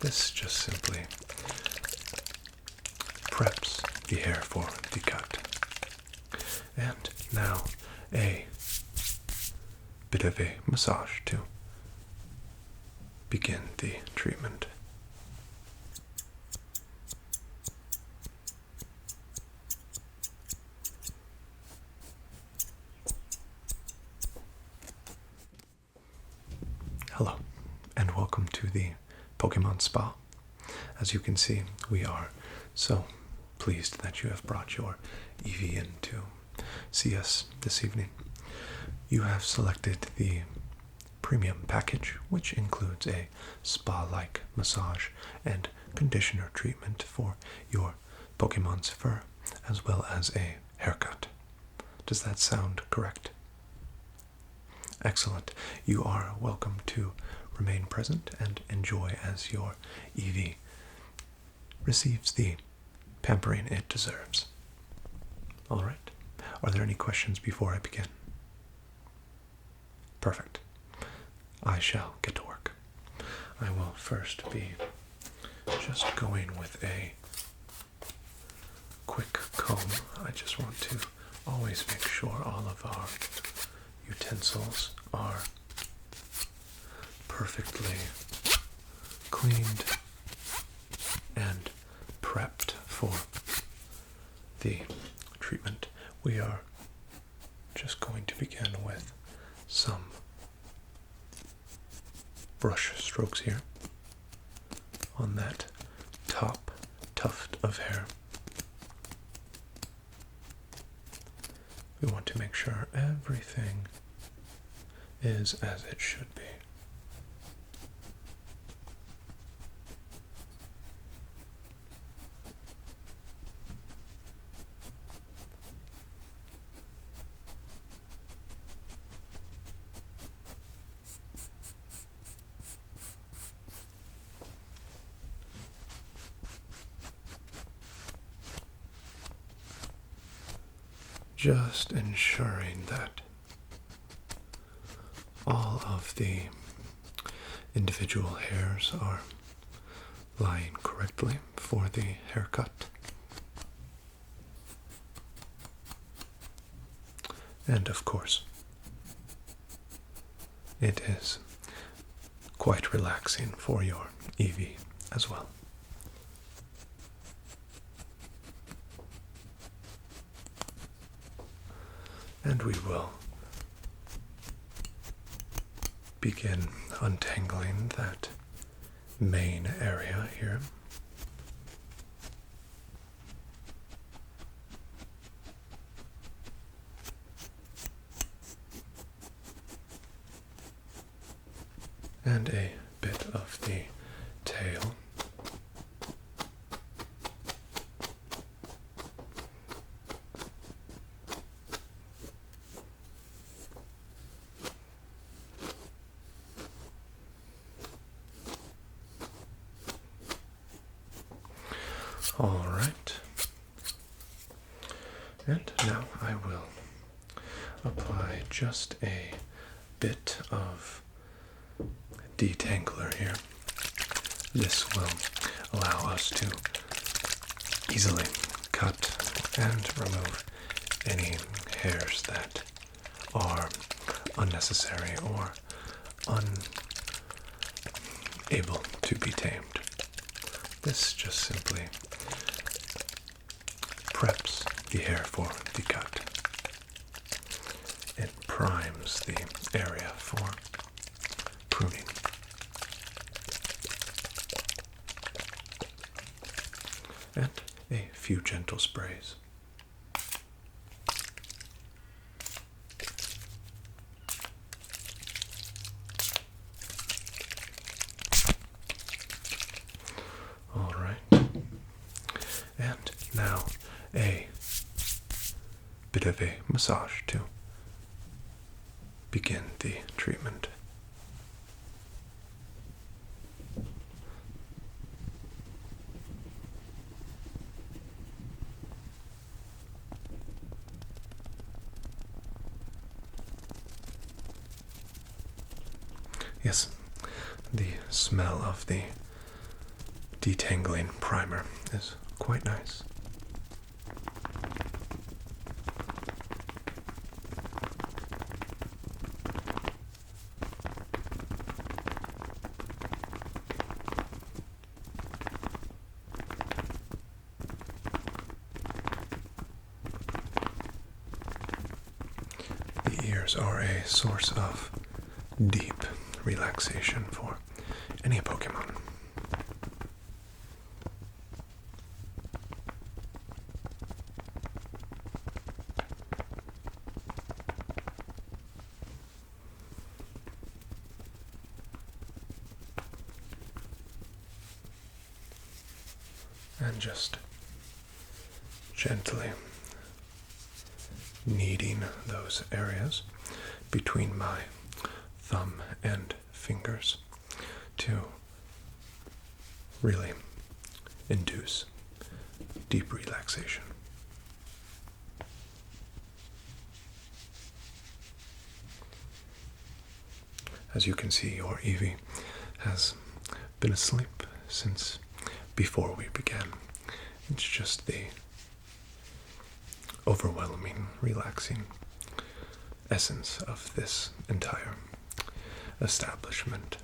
This just simply preps the hair for the cut. And now a bit of a massage to begin the treatment. Hello, and welcome to the Pokémon Spa. As you can see, we are so pleased that you have brought your Eevee in to see us this evening. You have selected the premium package, which includes a spa-like massage and conditioner treatment for your Pokemon's fur, as well as a haircut. Does that sound correct? Excellent. You are welcome to remain present and enjoy as your Eevee receives the pampering it deserves. All right. Are there any questions before I begin? Perfect. I shall get to work. I will first be just going with a quick comb. I just want to always make sure all of our utensils are perfectly cleaned and prepped for the treatment. We are just going to begin with some brush strokes here on that top tuft of hair. We want to make sure everything is as it should be. Just ensuring that all of the individual hairs are lying correctly for the haircut. And of course, it is quite relaxing for your Eevee as well. And we will begin untangling that main area here. And a bit of the tail. All right, and now I will apply just a bit of detangler here. This will allow us to easily cut and remove any hairs that are unnecessary or unable to be tamed. This just simply preps the hair for the cut. It primes the area for pruning. And a few gentle sprays. All right. And now a bit of a massage to begin the treatment. Yes, the smell of the detangling primer is quite nice. The ears are a source of deep relaxation for any Pokemon. And just gently kneading those areas between my thumb and fingers to really induce deep relaxation. As you can see, your Eevee has been asleep since before we began. It's just the overwhelming, relaxing essence of this entire establishment.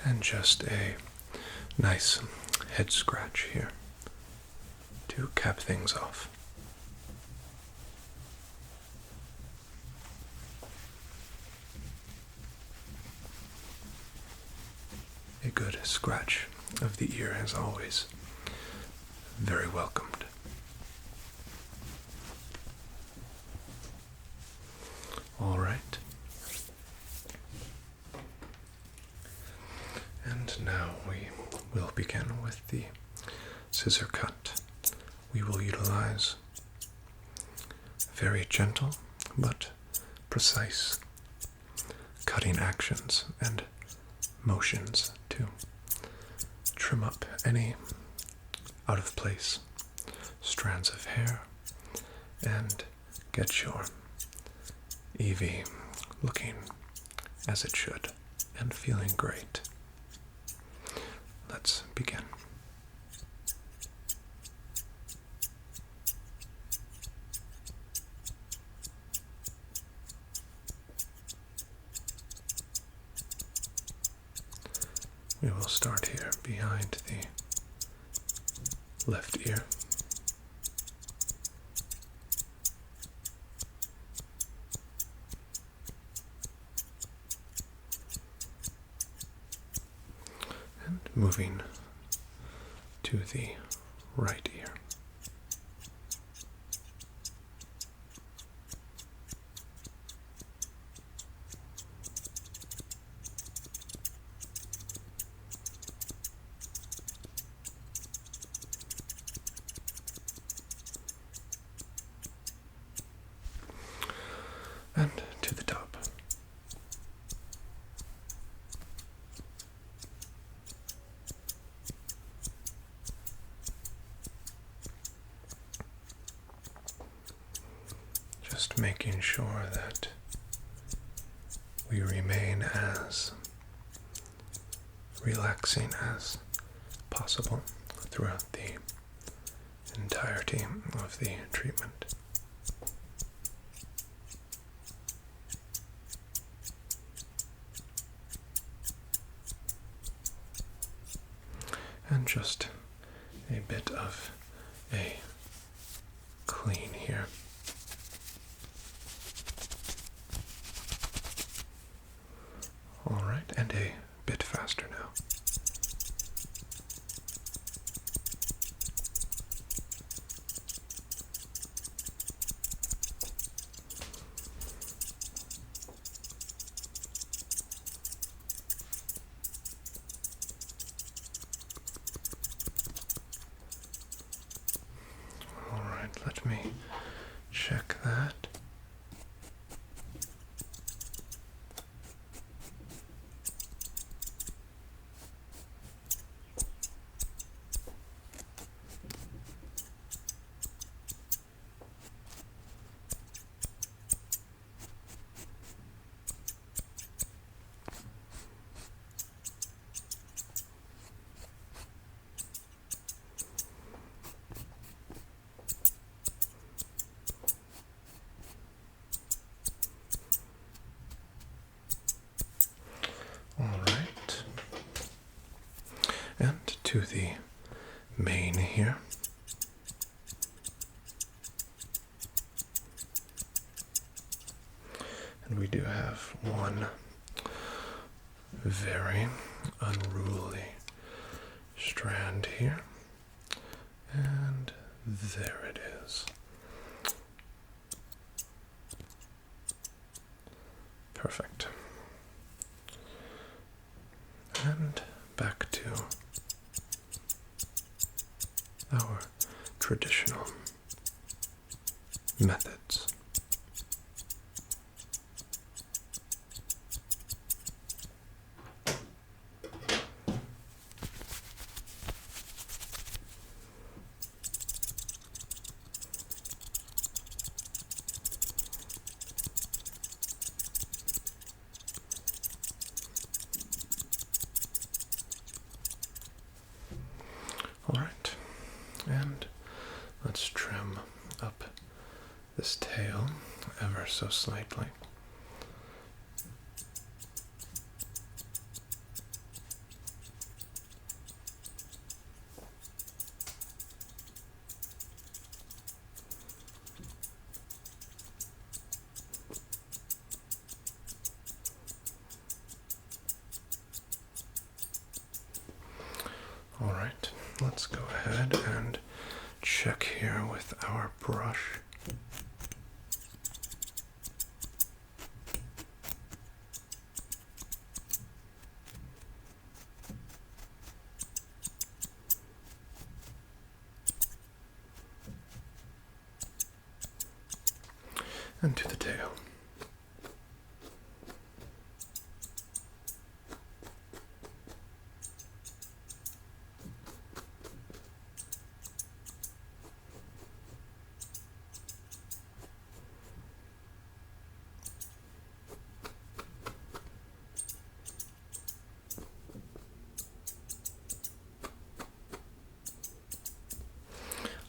And just a nice head scratch here to cap things off. A good scratch of the ear is always very welcomed. All right. And now we will begin with the scissor cut. We will utilize very gentle but precise cutting actions and motions to trim up any out of place strands of hair and get your Eevee looking as it should and feeling great. Let's begin. We will start here behind the left ear. And moving to the right ear. And to the top. Just making sure that we remain as relaxing as possible throughout the entirety of the treatment. And just a bit of a clean here. All right, and a bit faster now. let me check that. Alright, and to the mane here. And we do have one very unruly strand here, and there it is. Perfect. And back to our traditional methods. Alright, and let's trim up this tail ever so slightly. Alright, let's go ahead and check here with our brush. And to the tail.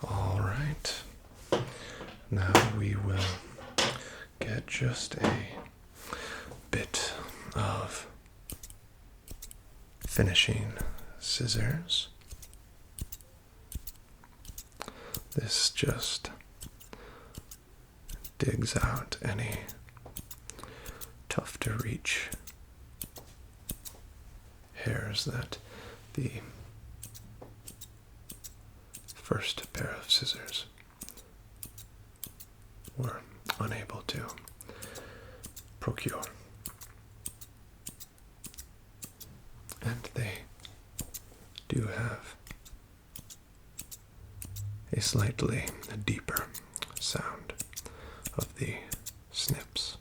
Alright, now we will get just a bit of finishing scissors. This just digs out any tough to reach hairs that the first pair of scissors were unable to procure. And they do have a slightly deeper sound of the snips.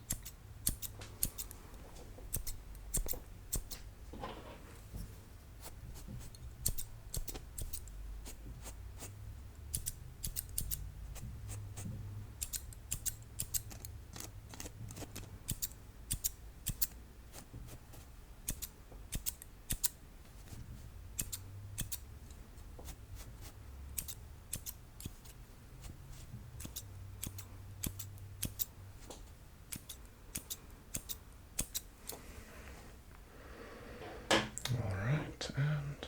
And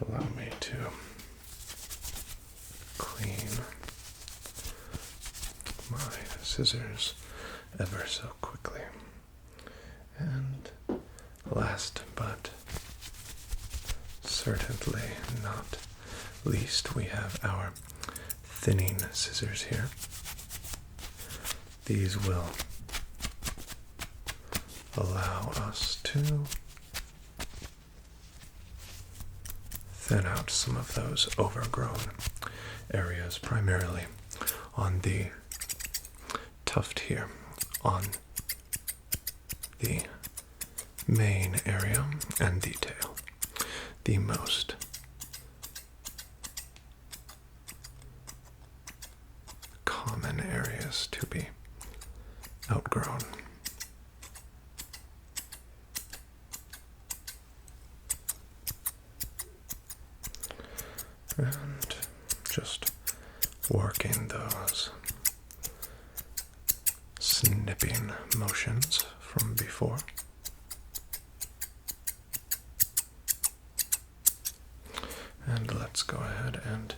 allow me to clean my scissors ever so quickly. And last but certainly not least, we have our thinning scissors here. These will allow us to thin out some of those overgrown areas, primarily on the tuft here, on the mane area and the tail, the most common areas to be outgrown. And just working those snipping motions from before. And let's go ahead and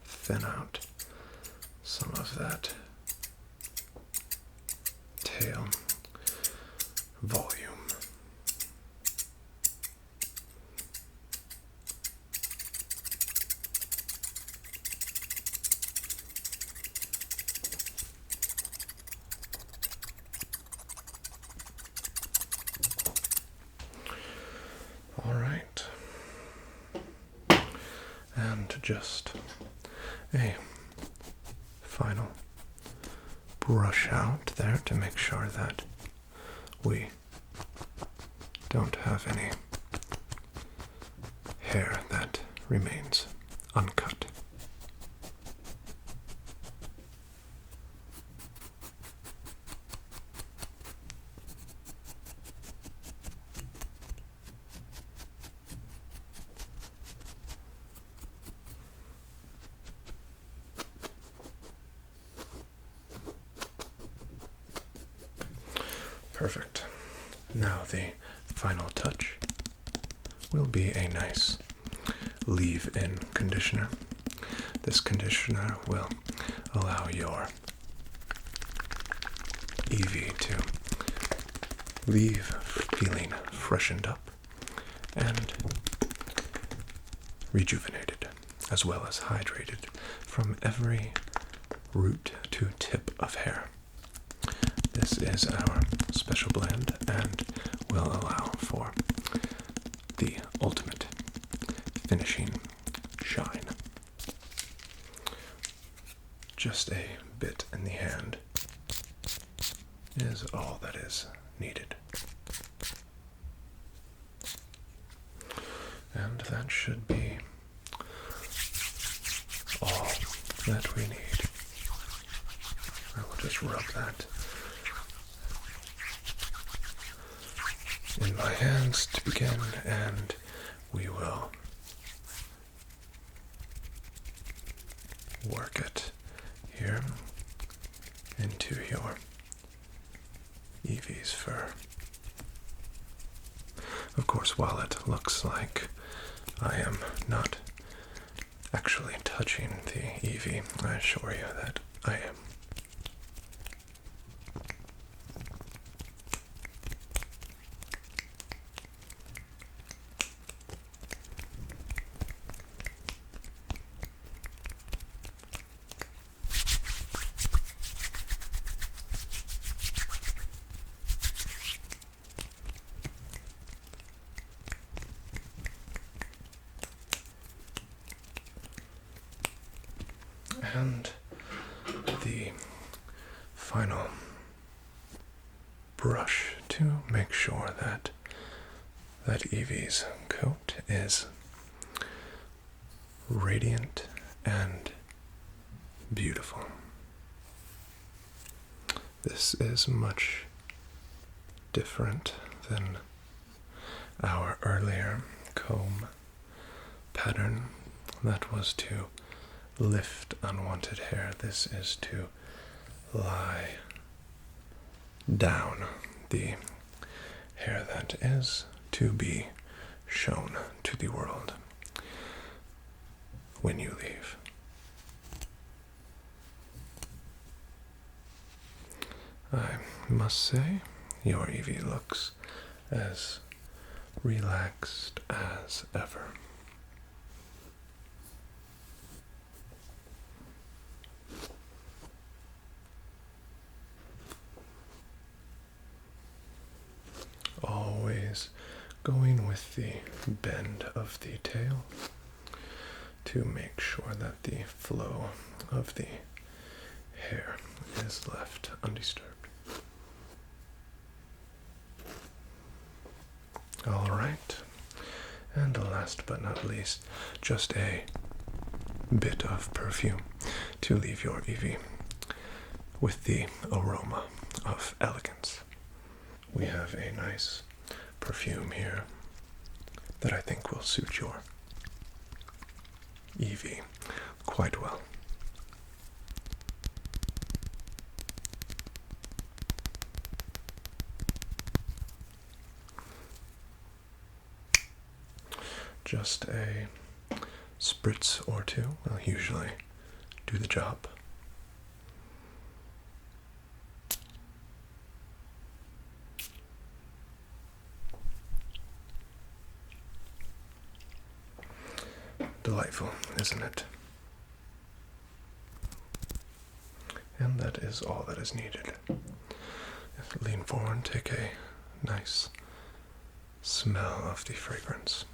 thin out some of that tail volume. All right. And just a final brush out there to make sure that we don't have any hair that remains uncut. Perfect. Now the final touch will be a nice leave-in conditioner. This conditioner will allow your Eevee to leave feeling freshened up and rejuvenated, as well as hydrated from every root to tip of hair. This is our special blend and will allow for the ultimate finishing shine. Just a bit in the hand is all that is needed. And that should be all that we need. I will just rub that in my hands to begin, and we will work it here into your Eevee's fur. Of course, while it looks like I am not actually touching the Eevee, I assure you that I am. And the final brush to make sure that Eevee's coat is radiant and beautiful. This is much different than our earlier comb pattern that was to lift unwanted hair. This is to lie down the hair that is to be shown to the world when you leave. I must say, your Eevee looks as relaxed as ever. Always going with the bend of the tail to make sure that the flow of the hair is left undisturbed. All right, and last but not least, just a bit of perfume to leave your Eevee with the aroma of elegance. We have a nice perfume here that I think will suit your Eevee quite well. Just a spritz or two will usually do the job. Delightful, isn't it? And that is all that is needed. Lean forward, take a nice smell of the fragrance.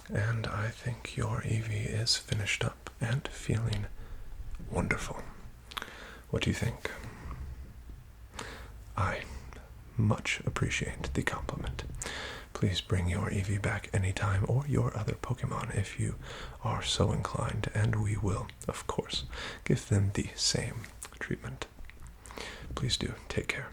And I think your Eevee is finished up and feeling wonderful. What do you think? I much appreciate the compliment. Please bring your Eevee back anytime, or your other Pokemon if you are so inclined, and we will, of course, give them the same treatment. Please do take care.